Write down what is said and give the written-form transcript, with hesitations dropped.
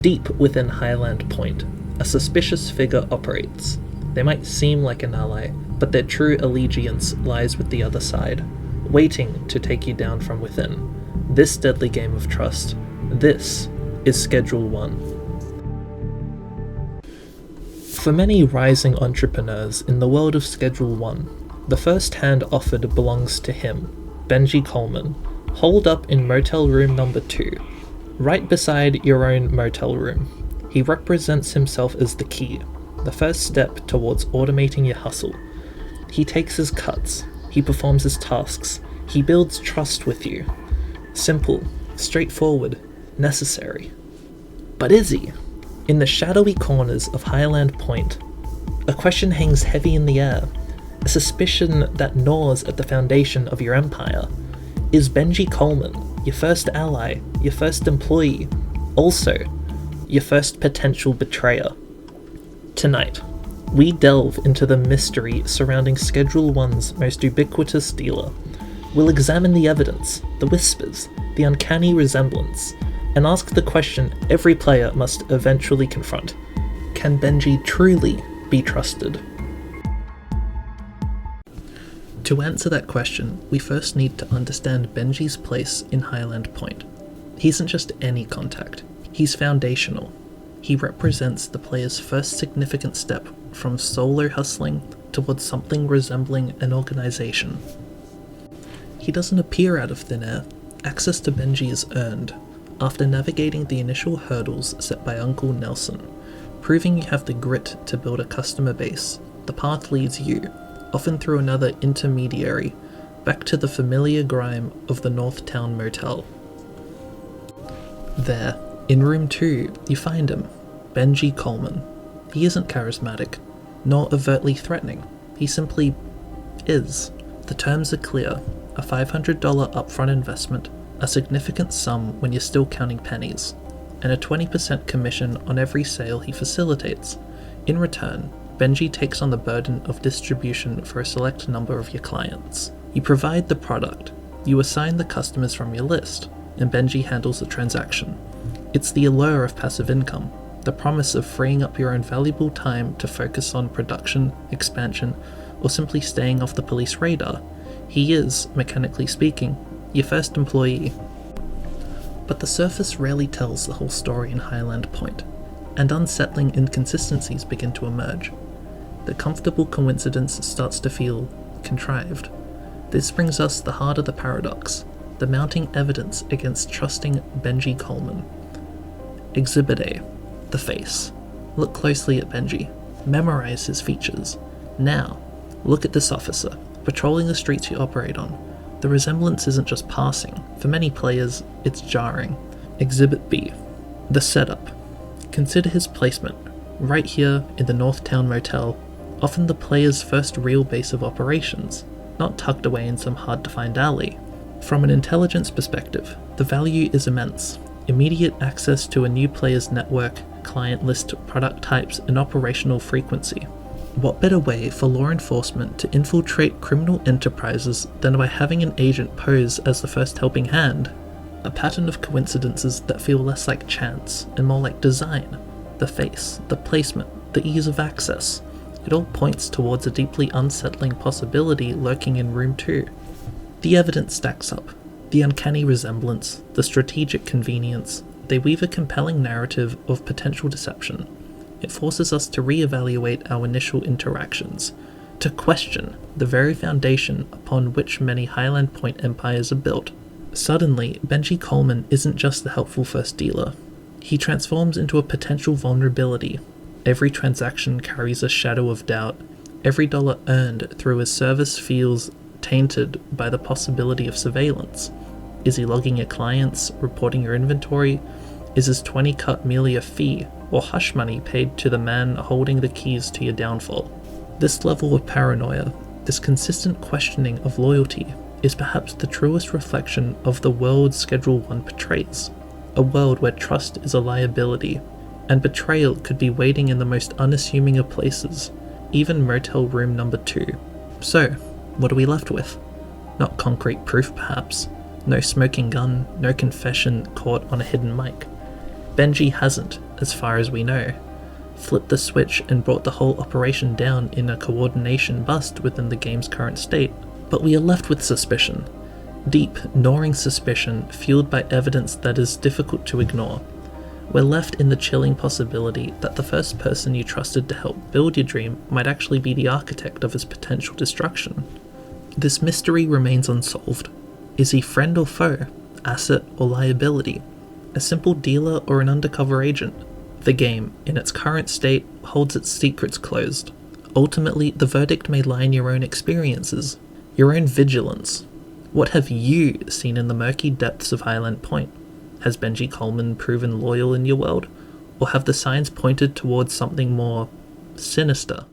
Deep within Highland Point, a suspicious figure operates. They might seem like an ally, but their true allegiance lies with the other side, waiting to take you down from within. This deadly game of trust, this is Schedule 1. For many rising entrepreneurs in the world of Schedule 1, the first hand offered belongs to him, Benji Coleman, holed up in motel room number 2, right beside your own motel room. He represents himself as the key, the first step towards automating your hustle. He takes his cuts, he performs his tasks, he builds trust with you. Simple, straightforward, necessary. But is he? In the shadowy corners of Highland Point, a question hangs heavy in the air, a suspicion that gnaws at the foundation of your empire. Is Benji Coleman your first ally, your first employee, also your first potential betrayer? Tonight, we delve into the mystery surrounding Schedule 1's most ubiquitous dealer. We'll examine the evidence, the whispers, the uncanny resemblance, and ask the question every player must eventually confront. Can Benji truly be trusted? To answer that question, we first need to understand Benji's place in Highland Point. He isn't just any contact, he's foundational. He represents the player's first significant step from solo hustling towards something resembling an organization. He doesn't appear out of thin air. Access to Benji is earned, after navigating the initial hurdles set by Uncle Nelson. Proving you have the grit to build a customer base, the path leads you, often through another intermediary, back to the familiar grime of the North Town Motel. There, in room 2, you find him, Benji Coleman. He isn't charismatic, nor overtly threatening. He simply is. The terms are clear, a $500 upfront investment, a significant sum when you're still counting pennies, and a 20% commission on every sale he facilitates. In return, Benji takes on the burden of distribution for a select number of your clients. You provide the product, you assign the customers from your list, and Benji handles the transaction. It's the allure of passive income, the promise of freeing up your own valuable time to focus on production, expansion, or simply staying off the police radar. He is, mechanically speaking, your first employee. But the surface rarely tells the whole story in Highland Point, and unsettling inconsistencies begin to emerge. The comfortable coincidence starts to feel contrived. This brings us the heart of the paradox, the mounting evidence against trusting Benji Coleman. Exhibit A, the face. Look closely at Benji. Memorize his features. Now, look at this officer, patrolling the streets you operate on. The resemblance isn't just passing. For many players, it's jarring. Exhibit B, the setup. Consider his placement, right here in the North Town Motel, often the player's first real base of operations, not tucked away in some hard-to-find alley. From an intelligence perspective, the value is immense. Immediate access to a new player's network, client list, product types, and operational frequency. What better way for law enforcement to infiltrate criminal enterprises than by having an agent pose as the first helping hand? A pattern of coincidences that feel less like chance and more like design. The face, the placement, the ease of access. It all points towards a deeply unsettling possibility lurking in room 2. The evidence stacks up. The uncanny resemblance, the strategic convenience, they weave a compelling narrative of potential deception. It forces us to re-evaluate our initial interactions, to question the very foundation upon which many Highland Point empires are built. Suddenly, Benji Coleman isn't just the helpful first dealer. He transforms into a potential vulnerability. Every transaction carries a shadow of doubt. Every dollar earned through his service feels tainted by the possibility of surveillance. Is he logging your clients, reporting your inventory? Is his 20 cut merely a fee, or hush money paid to the man holding the keys to your downfall? This level of paranoia, this consistent questioning of loyalty, is perhaps the truest reflection of the world Schedule 1 portrays. A world where trust is a liability, and betrayal could be waiting in the most unassuming of places, even motel room number 2. So, what are we left with? Not concrete proof perhaps, no smoking gun, no confession caught on a hidden mic. Benji hasn't as far as we know, flipped the switch and brought the whole operation down in a coordination bust within the game's current state. But we are left with suspicion. Deep, gnawing suspicion fueled by evidence that is difficult to ignore. We're left in the chilling possibility that the first person you trusted to help build your dream might actually be the architect of its potential destruction. This mystery remains unsolved. Is he friend or foe? Asset or liability? A simple dealer or an undercover agent? The game, in its current state, holds its secrets closed. Ultimately, the verdict may lie in your own experiences, your own vigilance. What have you seen in the murky depths of Highland Point? Has Benji Coleman proven loyal in your world? Or have the signs pointed towards something more sinister?